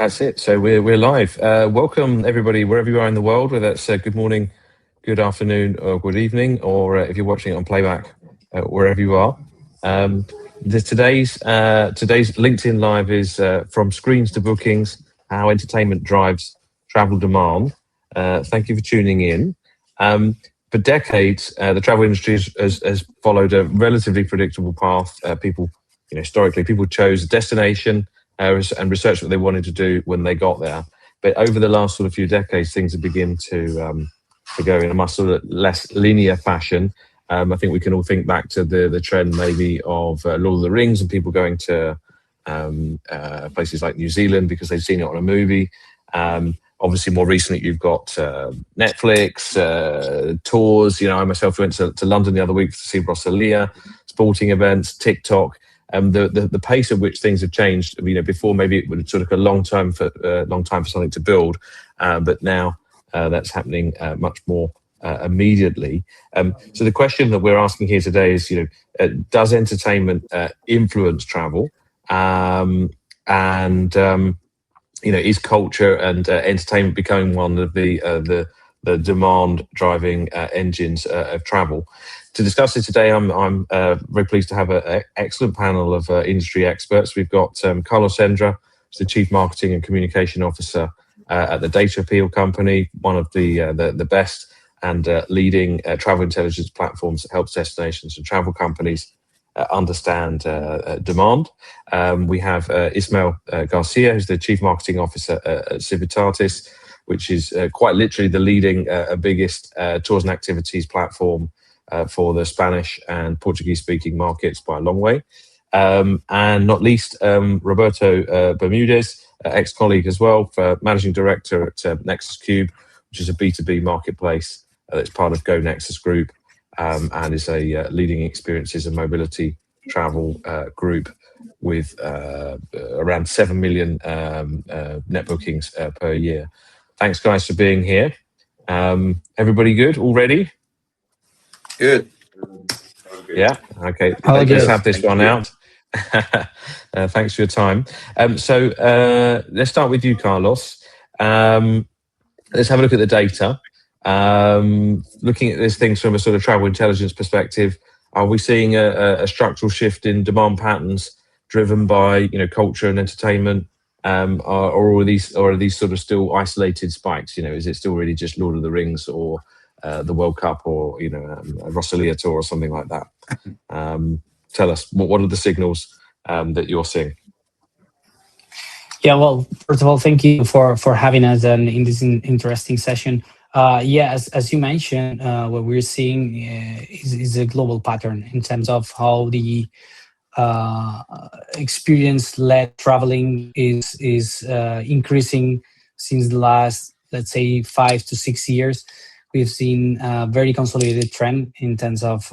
That's it. So we're live. Welcome everybody, wherever you are in the world, whether it's good morning, good afternoon, or good evening, or if you're watching it on playback, wherever you are. Today's LinkedIn Live is from screens to bookings: how entertainment drives travel demand. Thank you for tuning in. For decades, the travel industry has followed a relatively predictable path. Historically, people chose a destination and researched what they wanted to do when they got there. But over the last sort of few decades, things have begun to go in a much sort of less linear fashion. I think we can all think back to the trend maybe of Lord of the Rings and people going to places like New Zealand because they've seen it on a movie. Obviously, more recently, you've got Netflix, tours. I myself went to London the other week to see Rosalia, sporting events, TikTok. The pace at which things have changed. Before maybe it would have took a long time for something to build, but now that's happening much more immediately. So the question that we're asking here today is, does entertainment influence travel? Is culture and entertainment becoming one of the demand driving engines of travel? To discuss it today, I'm very pleased to have an excellent panel of industry experts. We've got Carlos Cendra, who's the Chief Marketing and Communication Officer at the Data Appeal Company, one of the best and leading travel intelligence platforms that helps destinations and travel companies understand demand. We have Ismael García, who's the Chief Marketing Officer at Civitatis, which is quite literally the leading biggest tours and activities platform for the Spanish and Portuguese-speaking markets by a long way. And not least, Roberto Bermúdez, ex-colleague as well, for Managing Director at NexusCube, which is a B2B marketplace that's part of GoNexus Group, and is a leading experiences and mobility travel group with around 7 million net bookings per year. Thanks, guys, for being here. Everybody good already? Good. Yeah. Okay. Let's have this one out. Thanks for your time. So let's start with you, Carlos. Let's have a look at the data. Looking at these things from a sort of travel intelligence perspective, are we seeing a structural shift in demand patterns driven by culture and entertainment, or are these sort of still isolated spikes? Is it still really just Lord of the Rings or the World Cup or a Rosalia tour or something like that? Tell us what are the signals that you're seeing? Yeah, well, first of all, thank you for having us in this interesting session. As you mentioned, what we're seeing is a global pattern in terms of how the experience-led traveling is increasing since the last, let's say, 5 to 6 years. We've seen a very consolidated trend in terms of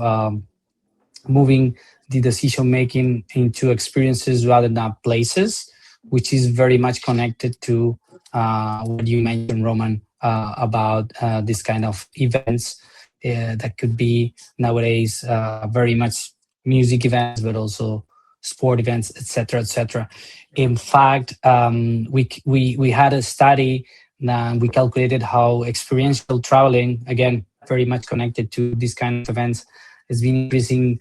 moving the decision-making into experiences rather than places, which is very much connected to what you mentioned, Roman, about this kind of events that could be nowadays very much music events, but also sport events, etc., etc. In fact, we had a study. We calculated how experiential traveling, again, very much connected to these kind of events, has been increasing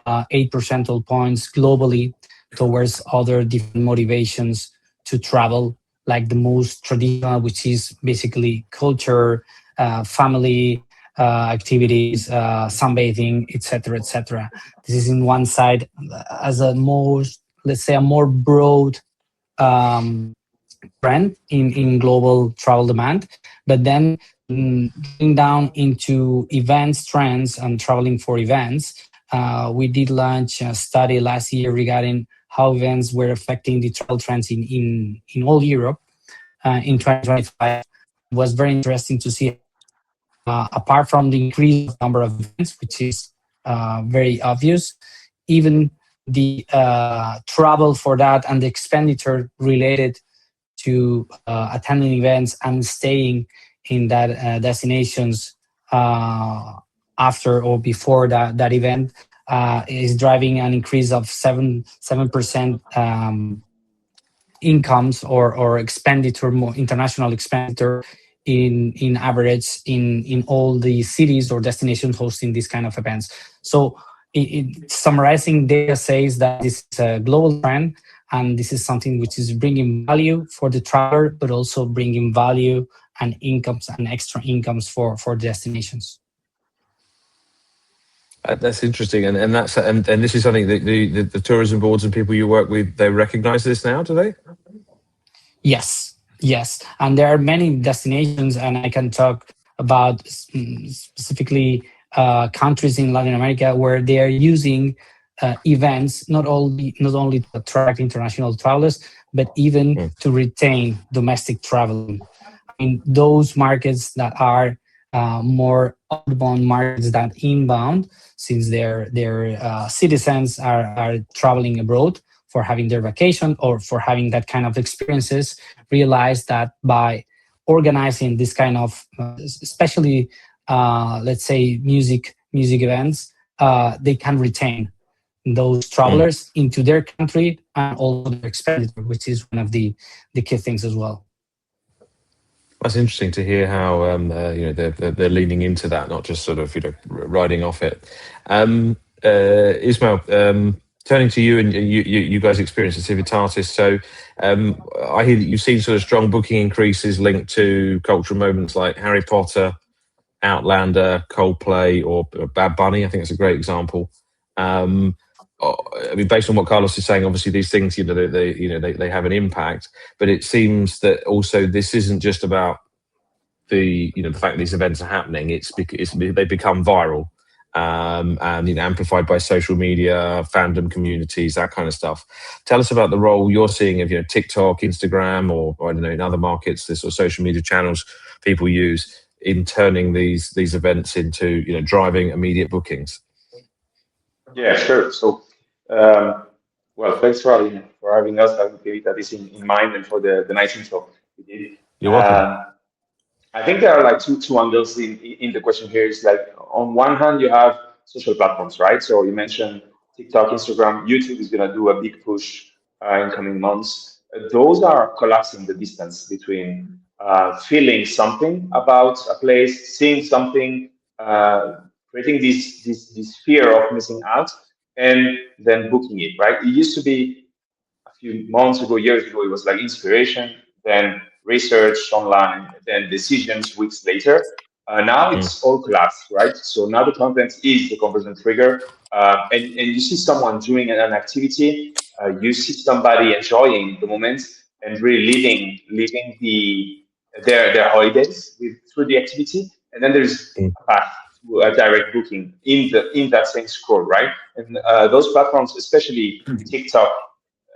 8 percentage points globally towards other different motivations to travel, like the most traditional, which is basically culture, family activities, sunbathing, etc., etc. This is in one side as a more, let's say, a more broad trend in global travel demand. But then going down into events trends and traveling for events, we did launch a study last year regarding how events were affecting the travel trends in all Europe in 2025. It was very interesting to see, apart from the increased number of events, which is very obvious, even the travel for that and the expenditure related to attending events and staying in that destinations after or before that event is driving an increase of 7% incomes or expenditure, more international expenditure in average in all the cities or destinations hosting these kind of events. So summarizing data says that this is a global trend, and this is something which is bringing value for the traveler, but also bringing value and incomes and extra incomes for destinations. That's interesting, and that's and this is something that the tourism boards and people you work with, they recognise this now, do they? Yes, and there are many destinations, and I can talk about specifically countries in Latin America where they are using events not only to attract international travelers, but even to retain domestic traveling. I mean, those markets that are more outbound markets than inbound, since their citizens are traveling abroad for having their vacation or for having that kind of experiences, realize that by organizing this kind of, especially let's say music events, they can retain those travelers into their country and also their expenditure, which is one of the key things as well. That's interesting to hear how they're leaning into that, not just sort of riding off it. Ismael, turning to you, and you guys experience at Civitatis. So I hear that you've seen sort of strong booking increases linked to cultural moments like Harry Potter, Outlander, Coldplay, or Bad Bunny. I think that's a great example. I mean, based on what Carlos is saying, obviously these things, they have an impact. But it seems that also this isn't just about the fact that these events are happening. They become viral. And amplified by social media, fandom communities, that kind of stuff. Tell us about the role you're seeing of TikTok, Instagram, or I don't know, in other markets, this or social media channels people use in turning these events into driving immediate bookings. Yeah, sure. So, well, thanks for having us, having Civitatis in mind, and for the nice intro you did. You're welcome. I think there are like two angles in the question here. Is like, on one hand, you have social platforms, right? So you mentioned TikTok, Instagram, YouTube is going to do a big push in coming months. Those are collapsing the distance between feeling something about a place, seeing something, creating this fear of missing out, and then booking it, right? It used to be a few months ago, years ago, it was like inspiration, then research online, then decisions weeks later. Now it's all collapsed, right? So now the content is the conversion trigger, and you see someone doing an activity, you see somebody enjoying the moment and really living their holidays through the activity, and then there's a path to a direct booking in that same scroll, right? And those platforms, especially TikTok.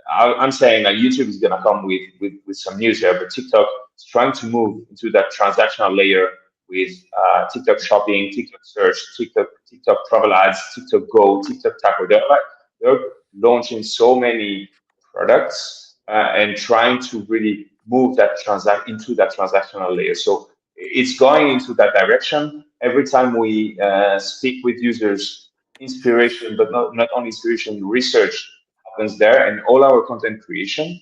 I'm saying that YouTube is going to come with some news here, but TikTok is trying to move into that transactional layer with TikTok shopping, TikTok search, TikTok travel ads, TikTok Go, TikTok Taco. They're launching so many products and trying to really move that into that transactional layer. So it's going into that direction. Every time we speak with users, inspiration, but not only inspiration, research happens there, and all our content creation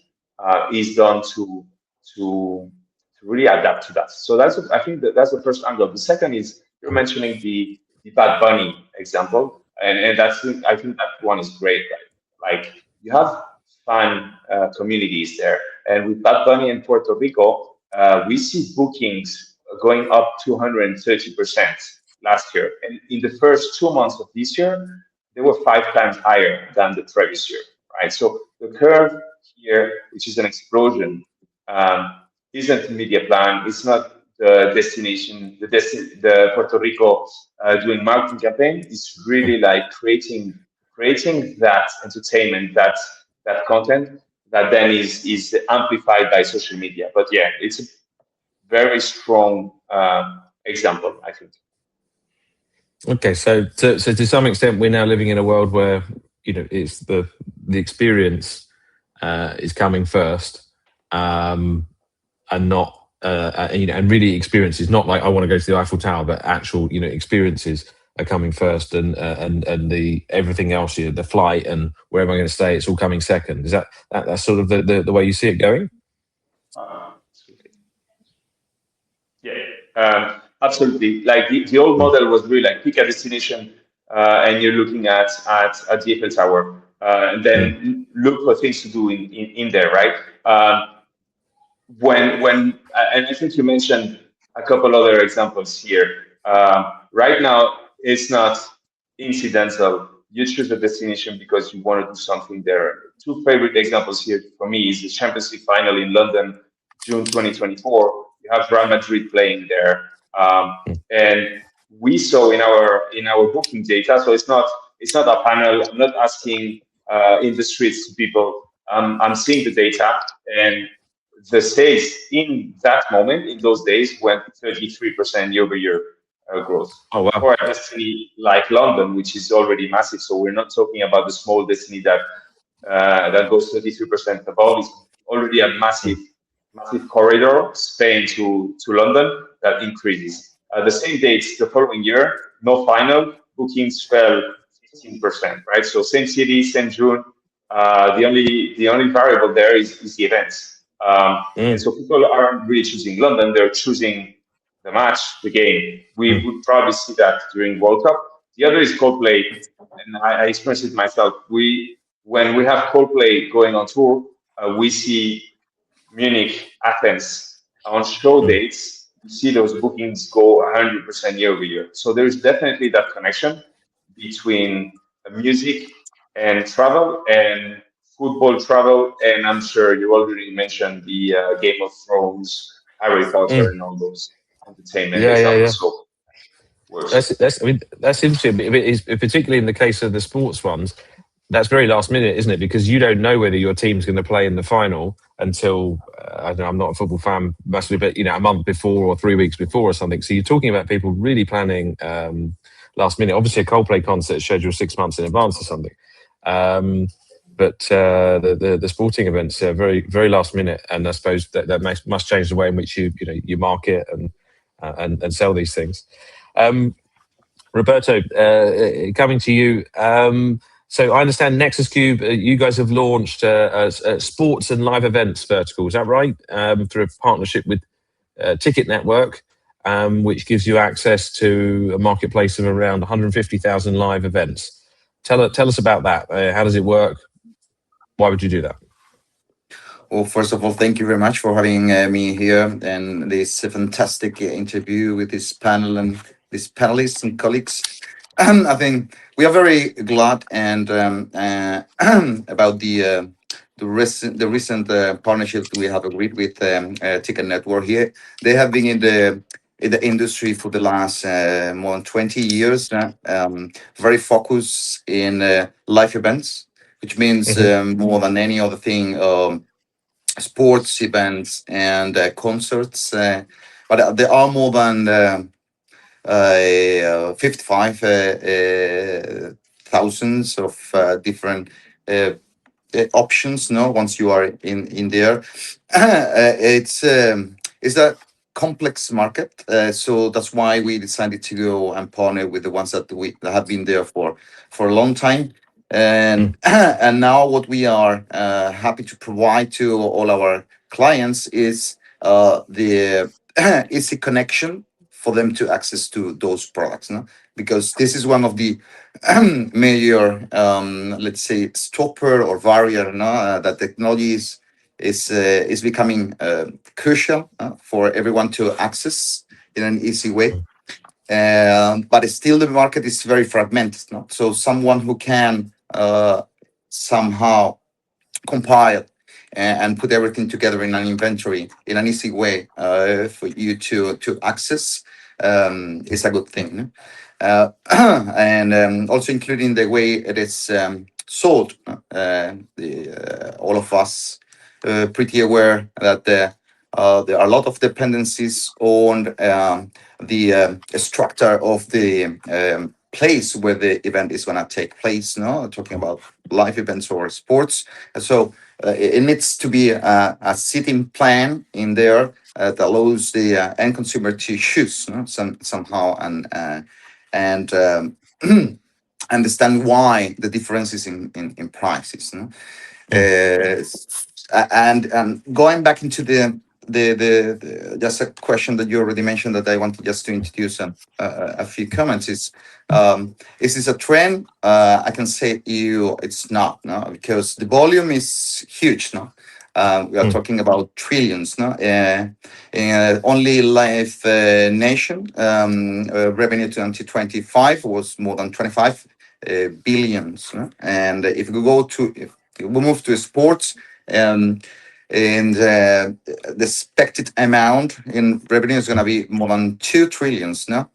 is done to really adapt to that. So I think that's the first angle. The second is you're mentioning the Bad Bunny example, and I think that one is great. Right? Like, you have fan communities there, and with Bad Bunny in Puerto Rico, we see bookings going up 230% last year, and in the first 2 months of this year, they were 5 times higher than the previous year. Right, so the curve here, which is an explosion, isn't media plan. It's not the destination, the Puerto Rico doing marketing campaign. It's really like creating that entertainment, that content that then is amplified by social media. But yeah, it's a very strong example, I think. Okay, so to some extent, we're now living in a world where it's the experience is coming first, and not and really experiences, not like I want to go to the Eiffel Tower, but actual experiences are coming first, and the everything else, the flight and where am I going to stay, it's all coming second. Is that's sort of the way you see it going? Absolutely. Yeah, absolutely. Like the old model was really like pick a destination, and you're looking at the Eiffel Tower, and then look for things to do in there, right? And I think you mentioned a couple other examples here. Right now, it's not incidental. You choose a destination because you want to do something there. Two favorite examples here for me is the Champions League final in London, June 2024. You have Real Madrid playing there, and we saw in our booking data. So it's not a panel. I'm not asking in the streets to people. I'm seeing the data, and the sales in that moment, in those days, went 33% year-over-year growth. Oh, wow. For a destiny like London, which is already massive, so we're not talking about the small destiny that goes 33% above. It's already a massive corridor, Spain to London, that increases. The same dates the following year, no final, bookings fell 15%, right? So same city, same June. The only variable there is the events. And so people aren't really choosing London, they're choosing the match, the game. We would probably see that during World Cup. The other is Coldplay, and I experienced it myself. When we have Coldplay going on tour, we see Munich, Athens on show dates. You see those bookings go 100% year over year. So there's definitely that connection between music and travel and football travel, and I'm sure you already mentioned the Game of Thrones, Harry Potter, and all those entertainment examples. So that's interesting. Particularly in the case of the sports ones, that's very last minute, isn't it? Because you don't know whether your team's going to play in the final until I don't know. I'm not a football fan, mostly, but a month before or 3 weeks before or something. So you're talking about people really planning last minute. Obviously, a Coldplay concert is scheduled 6 months in advance or something. But the sporting events are very, very last minute, and I suppose that must change the way in which you market and sell these things. Roberto, coming to you. So I understand NexusCube, you guys have launched a sports and live events vertical. Is that right? Through a partnership with Ticket Network, which gives you access to a marketplace of around 150,000 live events. Tell us about that. How does it work? Why would you do that? Well, first of all, thank you very much for having me here and this fantastic interview with this panel and these panelists and colleagues. I think we are very glad and about the recent partnership we have agreed with Ticket Network here. They have been in the industry for the last more than 20 years, very focused in live events, which means more than any other thing, sports events and concerts. But there are more than 55,000 of different options. Once you are in there, it's a complex market, so that's why we decided to go and partner with the ones that have been there for a long time. And and now what we are happy to provide to all our clients is the easy connection for them to access to those products, because this is one of the major, let's say, stopper or barrier, that technology is becoming crucial for everyone to access in an easy way. But still, the market is very fragmented. So someone who can somehow compile and put everything together in an inventory in an easy way for you to access is a good thing. And also including the way it is sold. All of us pretty aware that there are a lot of dependencies on the structure of the place where the event is going to take place. Talking about live events or sports. So it needs to be a sitting plan in there that allows the end consumer to choose somehow and understand why the differences in prices. No? And going back into the just a question that you already mentioned that I wanted just to introduce a few comments is this a trend? I can say you it's not, no, because the volume is huge, no. We are talking about trillions, no. Only Live Nation revenue 2025 was more than 25 billions, no? And if we move to sports, and the expected amount in revenue is going to be more than 2 trillions, no?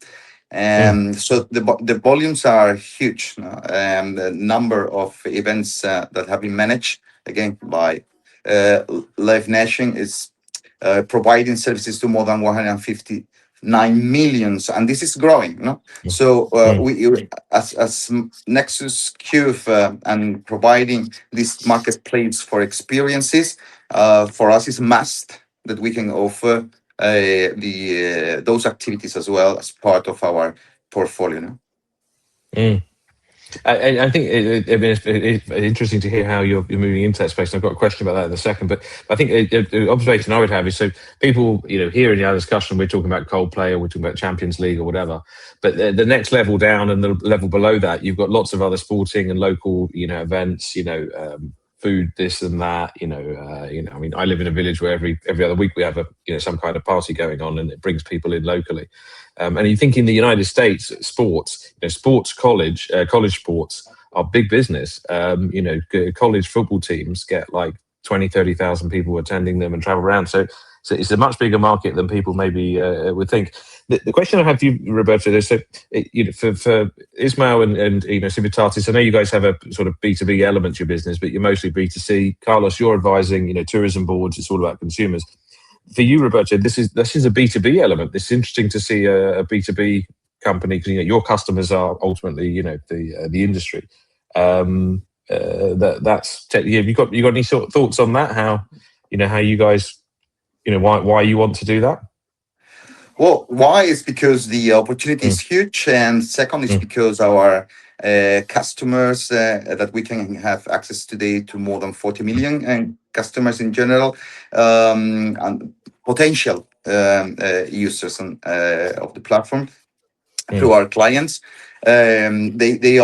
So the volumes are huge, no? And the number of events that have been managed again by Live Nation is providing services to more than 159 millions, and this is growing, no? So we as NexusCube and providing this marketplace for experiences, for us is a must that we can offer those activities as well as part of our portfolio, no? I think I mean, it's interesting to hear how you're moving into that space. And I've got a question about that in a second, but I think the observation I would have is, so people, here in our discussion, we're talking about Coldplay, or we're talking about Champions League or whatever, but the next level down and the level below that, you've got lots of other sporting and local, events, food, this and that, I mean, I live in a village where every other week we have some kind of party going on, and it brings people in locally. And you think in the United States, sports, sports college sports are big business. College football teams get like 20, 30,000 people attending them and travel around. So it's a much bigger market than people maybe would think. The question I have for you, Roberto, is for Ismael and Civitatis, I know you guys have a sort of B2B element to your business, but you're mostly B2C. Carlos, you're advising, tourism boards. It's all about consumers. For you, Roberto, this is a B2B element. It's interesting to see a B2B company, because your customers are ultimately the industry. That's you got any sort of thoughts on that? How you guys why you want to do that? Well, why is because the opportunity is huge, and second is because our customers that we can have access today to more than 40 million and customers in general, and potential users of the platform through our clients. They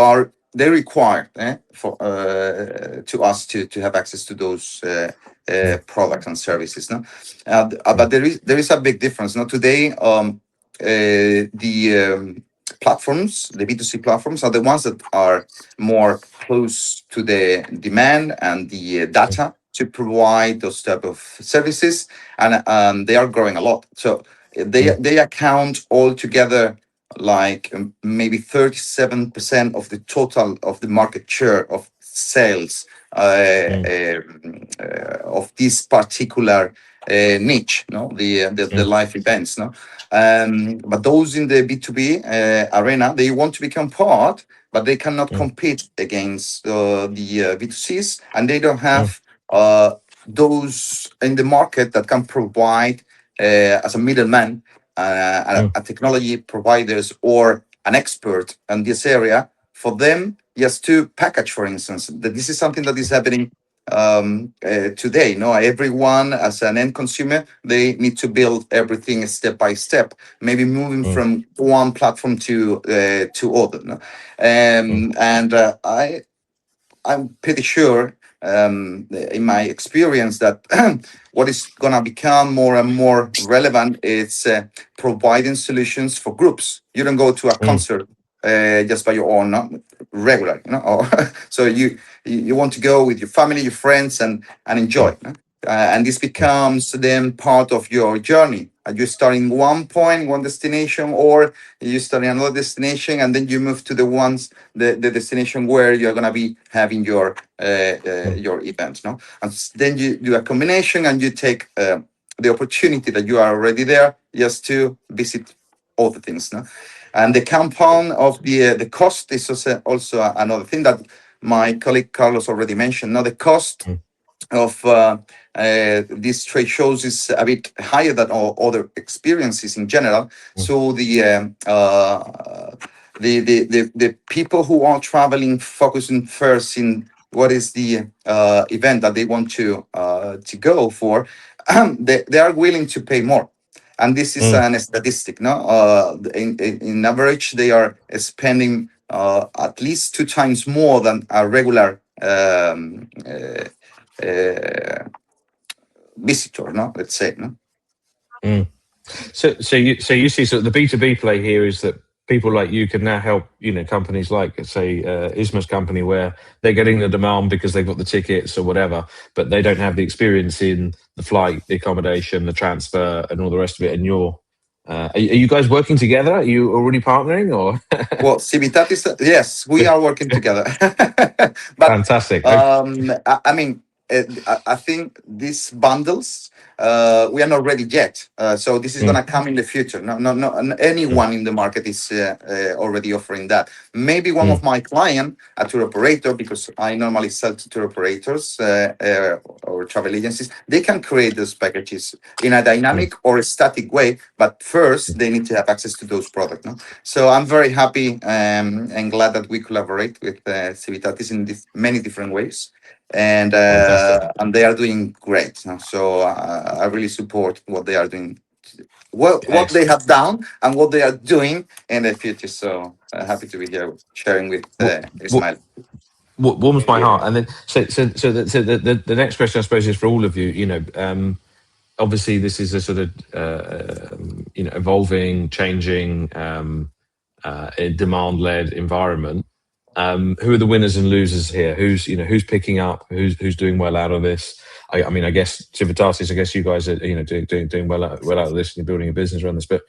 require for to us to have access to those products and services, no? But there is a big difference. Now today, the platforms, the B2C platforms, are the ones that are more close to the demand and the data to provide those type of services, and they are growing a lot. So they account altogether like maybe 37% of the total of the market share of sales of this particular niche, no, the live events, no. But those in the B2B arena, they want to become part, but they cannot compete against the B2Cs, and they don't have those in the market that can provide as a middleman a technology providers or an expert in this area for them just to package, for instance. That this is something that is happening today. No, everyone as an end consumer, they need to build everything step by step, maybe moving from one platform to other. No? I'm pretty sure, in my experience, that what is going to become more and more relevant is providing solutions for groups. You don't go to a concert just by your own, no? Regular, or so you want to go with your family, your friends, and enjoy. No? And this becomes then part of your journey. Are you starting one point, one destination, or you starting another destination, and then you move to the destination where you're gonna be having your events, no? And then you do a combination, and you take the opportunity that you are already there just to visit all the things, no? And the compound of the cost is also another thing that my colleague Carlos already mentioned. Now the cost of these trade shows is a bit higher than all other experiences in general. So the the people who are traveling focusing first in what is the event that they want to go for, they are willing to pay more. And this is Mm. an statistic, no? In average, they are spending at least 2 times more than a regular visitor, no? Let's say, no? Mm. So you see, so the B2B play here is that people like you can now help, companies like, say, Isma's company, where they're getting the demand because they've got the tickets or whatever, but they don't have the experience in the flight, the accommodation, the transfer, and all the rest of it. And are you guys working together? Are you already partnering, or? Well, Civitatis, yes, we are working together. But Fantastic. I mean, I think these bundles, we are not ready yet. So this is going to come in the future. No, anyone in the market is already offering that. Maybe one of my client, a tour operator, because I normally sell to tour operators or travel agencies, they can create those packages in a dynamic or a static way. But first, they need to have access to those products. No? So I'm very happy and glad that we collaborate with Civitatis in many different ways. And they are doing great. So I really support what they are doing, what they have done, and what they are doing in the future. So happy to be here sharing with Ismael. Warms my heart. And then, so the next question, I suppose, is for all of you. Obviously, this is a sort of evolving, changing, demand-led environment. Who are the winners and losers here? Who's picking up? Who's doing well out of this? I mean, I guess Civitatis, I guess you guys are doing well out of this, and you're building a business around this. But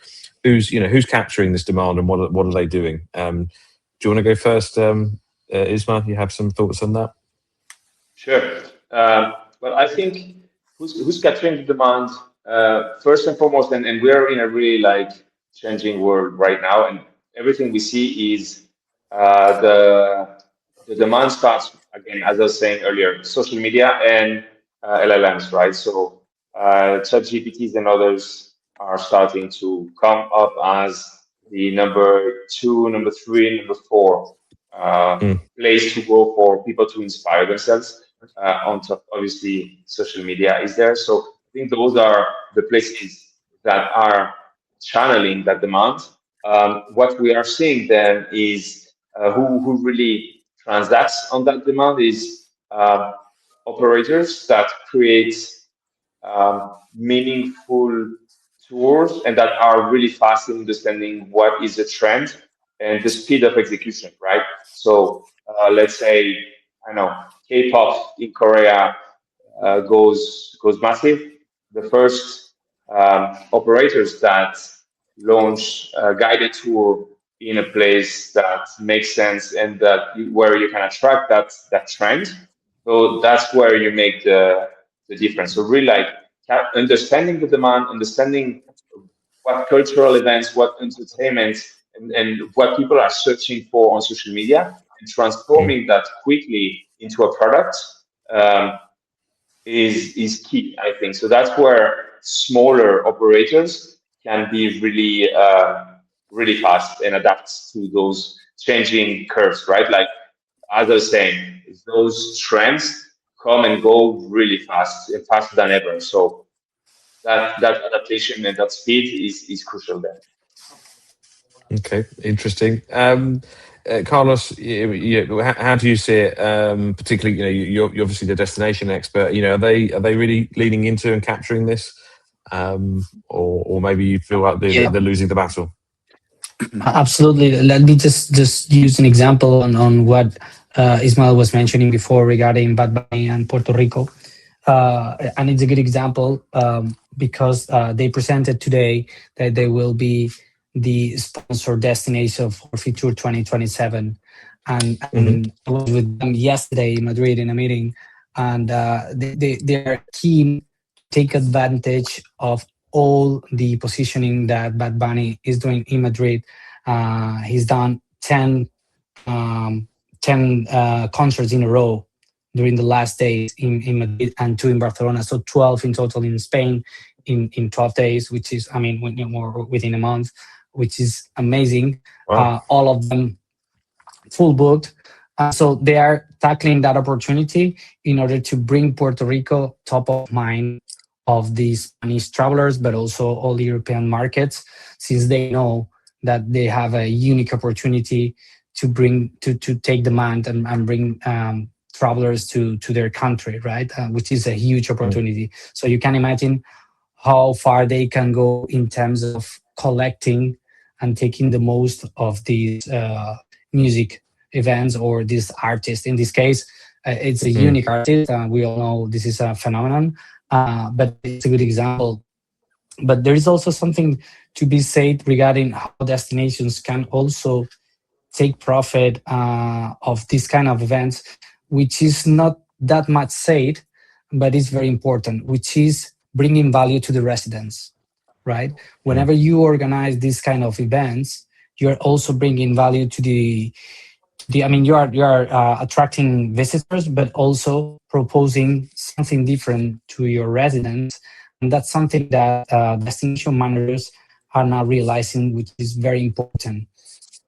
who's capturing this demand, and what are they doing? Do you want to go first, Ismael? You have some thoughts on that? Sure. Well, I think who's capturing the demand first and foremost, and we're in a really changing world right now, and everything we see is the demand starts again, as I was saying earlier, social media and LLMs, right? So ChatGPTs and others are starting to come up as the number 2, number 3, number 4 place to go for people to inspire themselves. On top, obviously, social media is there. So I think those are the places that are channeling that demand. What we are seeing then is who really transacts on that demand is operators that create meaningful tours and that are really fast in understanding what is a trend and the speed of execution, right? So let's say, I know, K-pop in Korea goes massive. The first operators that launch a guided tour in a place that makes sense and where you can attract that trend. So that's where you make the difference. So really understanding the demand, understanding what cultural events, what entertainment, and what people are searching for on social media, and transforming that quickly into a product is key, I think. So that's where smaller operators can be really really fast and adapt to those changing curves, right? Like as I was saying, those trends come and go really fast and faster than ever. So that adaptation and that speed is crucial there. Okay, interesting. Carlos, how do you see it? Particularly, you're obviously the destination expert. Are they really leaning into and capturing this, or maybe you feel like they're losing the battle? Absolutely. Let me just use an example on what Ismael was mentioning before regarding Bad Bunny and Puerto Rico, and it's a good example because they presented today that they will be the sponsor destination for Future 2027, and I was with them yesterday in Madrid in a meeting, and they are keen to take advantage of all the positioning that Bad Bunny is doing in Madrid. He's done 10 concerts in a row during the last days in Madrid and 2 in Barcelona, so 12 in total in Spain in 12 days, which is, I mean, more within a month, which is amazing. Wow. All of them full booked. So they are tackling that opportunity in order to bring Puerto Rico top of mind of these Spanish travelers, but also all the European markets, since they know that they have a unique opportunity to bring to take demand and bring travelers to their country, right? Which is a huge opportunity. So you can imagine how far they can go in terms of collecting and taking the most of these music events or this artist. In this case, it's a unique artist. We all know this is a phenomenon, but it's a good example. But there is also something to be said regarding how destinations can also take profit of this kind of events, which is not that much said, but it's very important, which is bringing value to the residents, right? Whenever you organize these kind of events, you're also bringing value to I mean, you are attracting visitors, but also proposing something different to your residents, and that's something that destination managers are now realizing, which is very important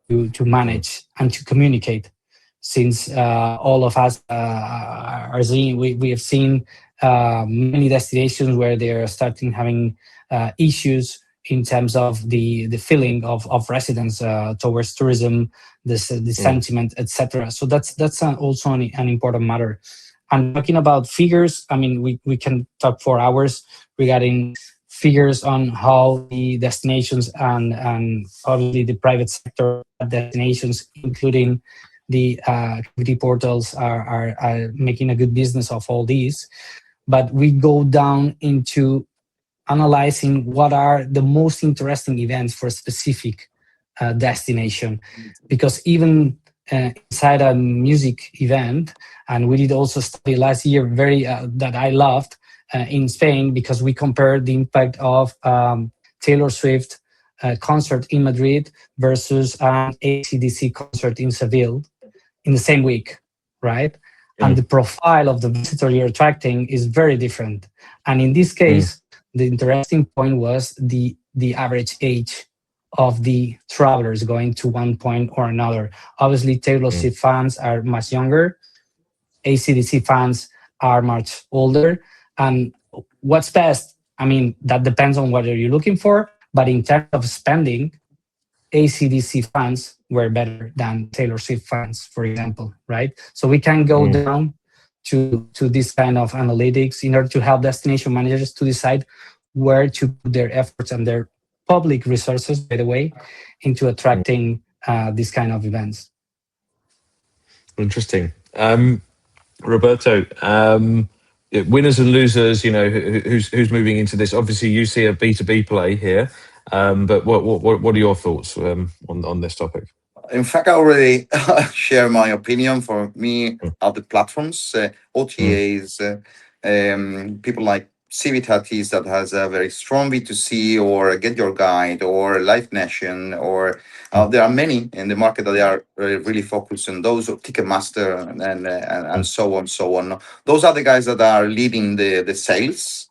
to manage and to communicate. Since all of us are seeing, we have seen many destinations where they are starting having issues in terms of the feeling of residents towards tourism, the sentiment, etc. So that's also an important matter. And talking about figures, I mean, we can talk for hours regarding figures on how the destinations and obviously the private sector destinations, including the activity portals, are making a good business of all these. But we go down into analyzing what are the most interesting events for a specific destination, because even inside a music event, and we did also study last year very that I loved in Spain, because we compared the impact of Taylor Swift concert in Madrid versus an AC/DC concert in Seville in the same week, right? And the profile of the visitor you're attracting is very different. And in this case, the interesting point was the average age of the travelers going to one point or another. Obviously, Taylor Swift fans are much younger. AC/DC fans are much older. And what's best? I mean, that depends on what you're looking for. But in terms of spending, AC/DC fans were better than Taylor Swift fans, for example, right? So we can go down to this kind of analytics in order to help destination managers to decide where to put their efforts and their public resources, by the way, into attracting these kind of events. Interesting. Roberto, winners and losers, who's moving into this? Obviously, you see a B2B play here, but what are your thoughts on this topic? In fact, I already share my opinion. For me, of the platforms, OTAs, people like Civitatis that has a very strong B2C, or Get Your Guide, or Live Nation, or there are many in the market that they are really focused on those, or Ticketmaster, and so on, so on. Those are the guys that are leading the sales.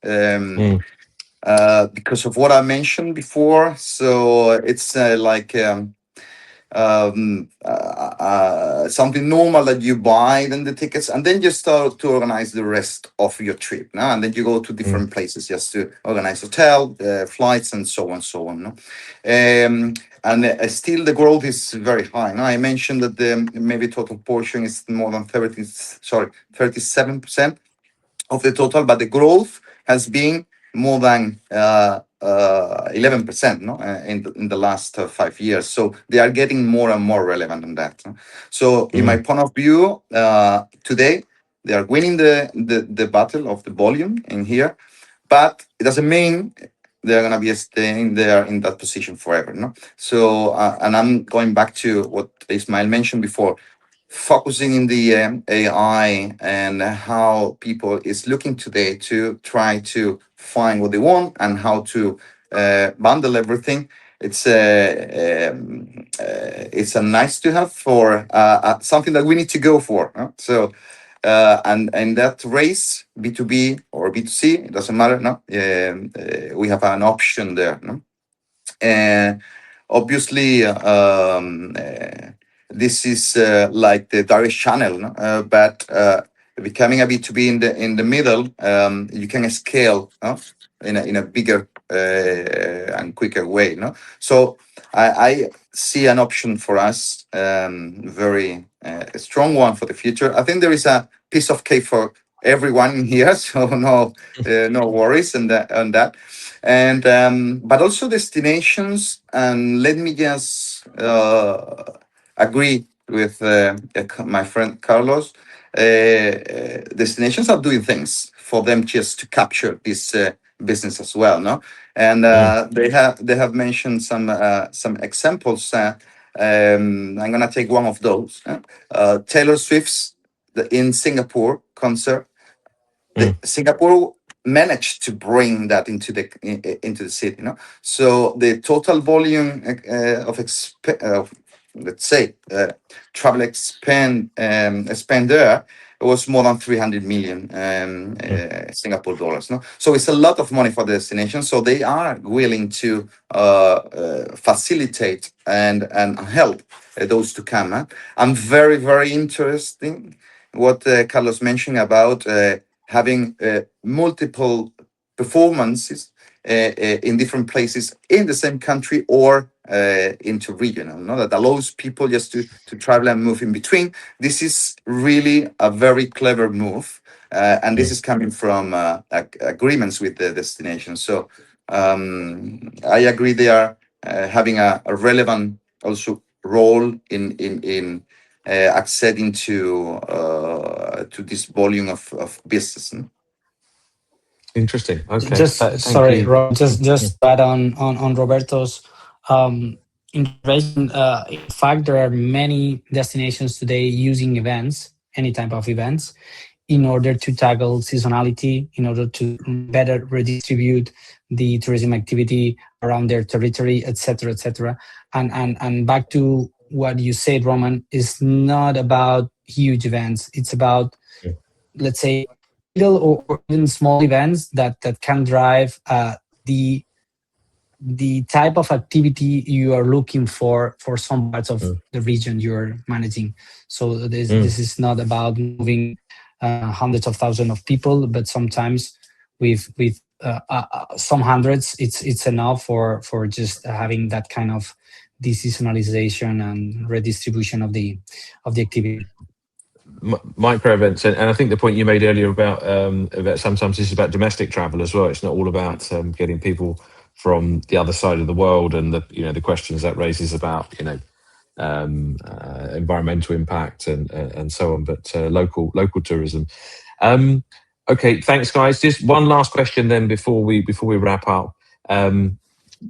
Because of what I mentioned before, so it's like something normal that you buy then the tickets, and then you start to organize the rest of your trip now, and then you go to different places just to organize hotel, flights, and so on, so on, no? And still the growth is very high. Now I mentioned that the maybe total portion is more than 37% of the total, but the growth has been more than 11%, no, in the last 5 years. So they are getting more and more relevant in that. No? So in my point of view, today they are winning the battle of the volume in here, but it doesn't mean they're gonna be staying there in that position forever. No. So and I'm going back to what Ismael mentioned before, focusing in the AI and how people is looking today to try to find what they want and how to bundle everything. It's a nice to have for something that we need to go for. Huh? So and that race, B2B or B2C, it doesn't matter. No, we have an option there. No? obviously, this is like the direct channel, no? But becoming a B2B in the middle, you can scale, no? in a bigger and quicker way, no? So I see an option for us, very a strong one for the future. I think there is a piece of cake for everyone here, so no worries on that. And but also destinations, and let me just agree with my friend Carlos. Destinations are doing things for them just to capture this business as well, no? And they have mentioned some examples. I'm gonna take one of those. Taylor Swift's in Singapore concert. Singapore managed to bring that into the city, so the total volume of let's say travel spend there was more than 300 million Singapore dollars, no? So it's a lot of money for the destination, so they are willing to facilitate and help those to come. I'm very, very interesting what Carlos mentioned about having multiple performances in different places in the same country or into regional, no? That allows people just to travel and move in between. This is really a very clever move, and this is coming from agreements with the destination. So I agree they are having a relevant also role in acceding to this volume of business. Interesting. Okay. Just Thank sorry, you. Rob, just add on Roberto's intervention. In fact, there are many destinations today using events, any type of events, in order to tackle seasonality, in order to better redistribute the tourism activity around their territory, etc., etc. And back to what you said, Roman, is not about huge events. It's about, let's say, little or even small events that can drive the type of activity you are looking for some parts of the region you're managing. So this is not about moving hundreds of thousands of people, but sometimes with some hundreds, it's enough for just having that kind of deseasonalization and redistribution of the activity. Micro events, and I think the point you made earlier about sometimes this is about domestic travel as well. It's not all about getting people from the other side of the world, and the questions that raises about environmental impact and so on, but local tourism. Okay, thanks guys. Just one last question then before we wrap up.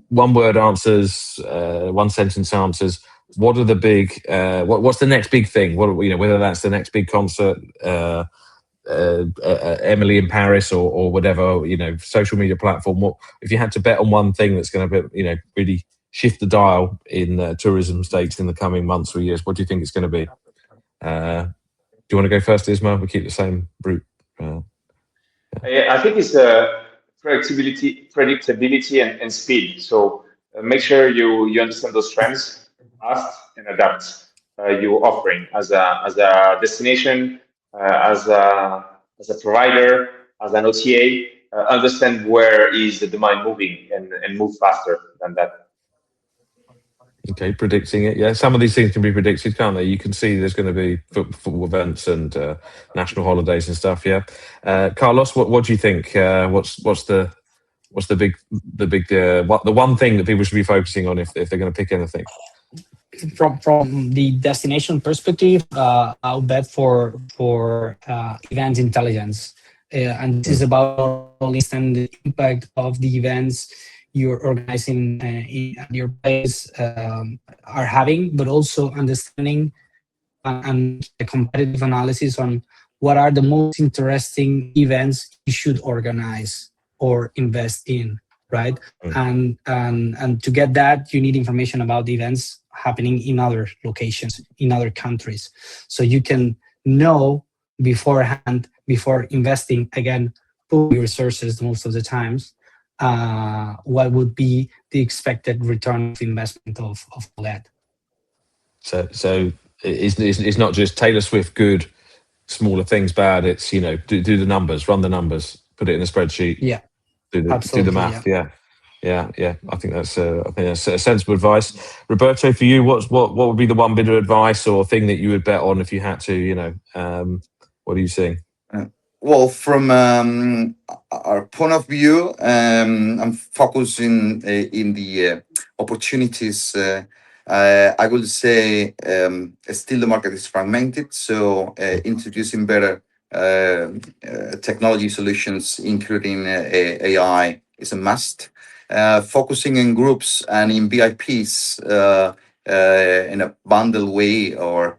One word answers, one sentence answers. What are the big? What's the next big thing? Whether that's the next big concert, Emily in Paris, or whatever, social media platform. What if you had to bet on one thing that's going to really shift the dial in tourism states in the coming months or years? What do you think it's going to be? Do you want to go first, Ismael? We keep the same route. I think it's predictability and speed. So make sure you understand those trends fast and adapt your offering as a destination, as a provider, as an OTA. Understand where is the demand moving and move faster than that. Okay, predicting it. Yeah, some of these things can be predicted, can't they? You can see there's going to be football events and national holidays and stuff. Yeah, Carlos, what do you think? What's the one thing that people should be focusing on if they're going to pick anything? From the destination perspective, I'll bet for event intelligence, and this is about not only understanding the impact of the events you're organizing at your place are having, but also understanding and a competitive analysis on what are the most interesting events you should organize or invest in, right? And to get that, you need information about the events happening in other locations, in other countries. So you can know beforehand, before investing, again, pool your resources most of the times, what would be the expected return of investment of all that. So it's not just Taylor Swift good, smaller things bad. It's, you know, do the numbers, run the numbers, put it in a spreadsheet. Yeah, do the absolutely, math. Yeah. I think that's a sensible advice. Roberto, for you, what would be the one bit of advice or thing that you would bet on if you had to? You know, what are you seeing? Well, from our point of view, I'm focusing in the opportunities. I would say still the market is fragmented, so introducing better technology solutions, including AI, is a must. Focusing in groups and in VIPs in a bundle way, or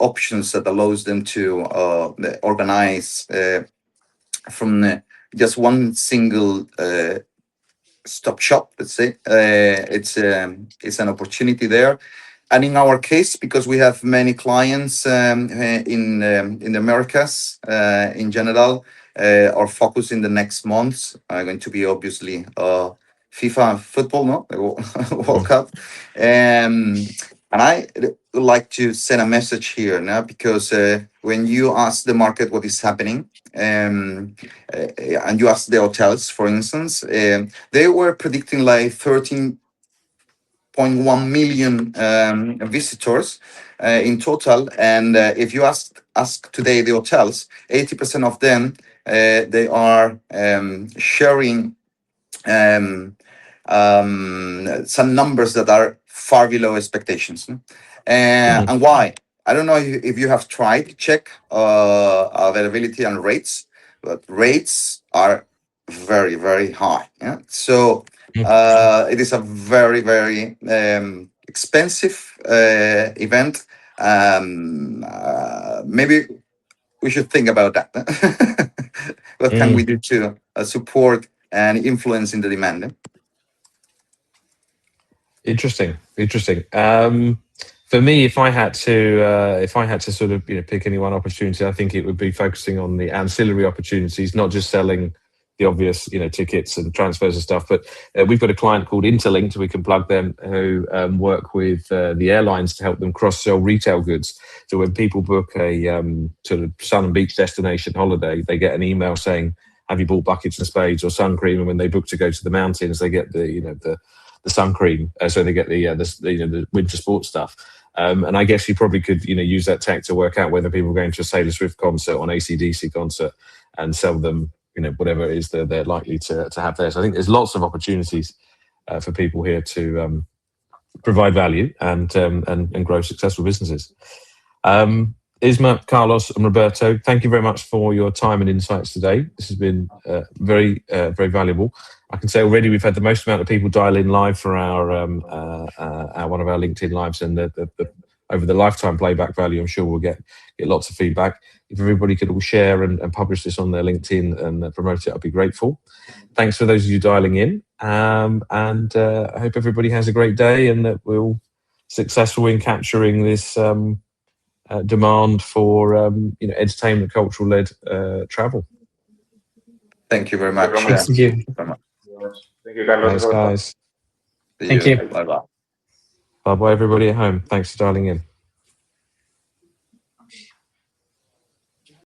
options that allows them to organize from just one single stop shop. Let's say it's an opportunity there. And in our case, because we have many clients in the Americas in general, our focus in the next months are going to be obviously FIFA football, no, the World Cup. And I would like to send a message here now, because when you ask the market what is happening, and you ask the hotels, for instance, they were predicting like 13.1 million visitors in total. And if you ask today the hotels, 80% of them, they are sharing some numbers that are far below expectations. And why? I don't know if you have tried to check availability and rates, but rates are very, very high. Yeah? So it is a very, very expensive event. Maybe we should think about that. What can we do to support and influence in the demand? Interesting. For me, if I had to sort of, you know, pick any one opportunity, I think it would be focusing on the ancillary opportunities, not just selling the obvious, you know, tickets and transfers and stuff. But we've got a client called Interlinked, we can plug them, who work with the airlines to help them cross-sell retail goods. So when people book a sort of sun and beach destination holiday, they get an email saying, "Have you bought buckets and spades or sun cream?" And when they book to go to the mountains, they get the sun cream, so they get the winter sports stuff. And I guess you probably could, you know, use that tech to work out whether people are going to a Taylor Swift concert or an AC/DC concert, and sell them, you know, whatever it is that they're likely to have there. So I think there's lots of opportunities for people here to provide value and grow successful businesses. Isma, Carlos, and Roberto, thank you very much for your time and insights today. This has been very valuable. I can say already we've had the most amount of people dial in live for our one of our LinkedIn lives, and over the lifetime playback value, I'm sure we'll get lots of feedback. If everybody could all share and publish this on their LinkedIn and promote it, I'd be grateful. Thanks for those of you dialing in, and I hope everybody has a great day and that we're all successful in capturing this demand for you know, entertainment, cultural-led travel. Thank you very much. Thank you. Thank you, Carlos. Thanks, guys. Thank you. Bye-bye. Bye-bye, everybody at home. Thanks for dialing in.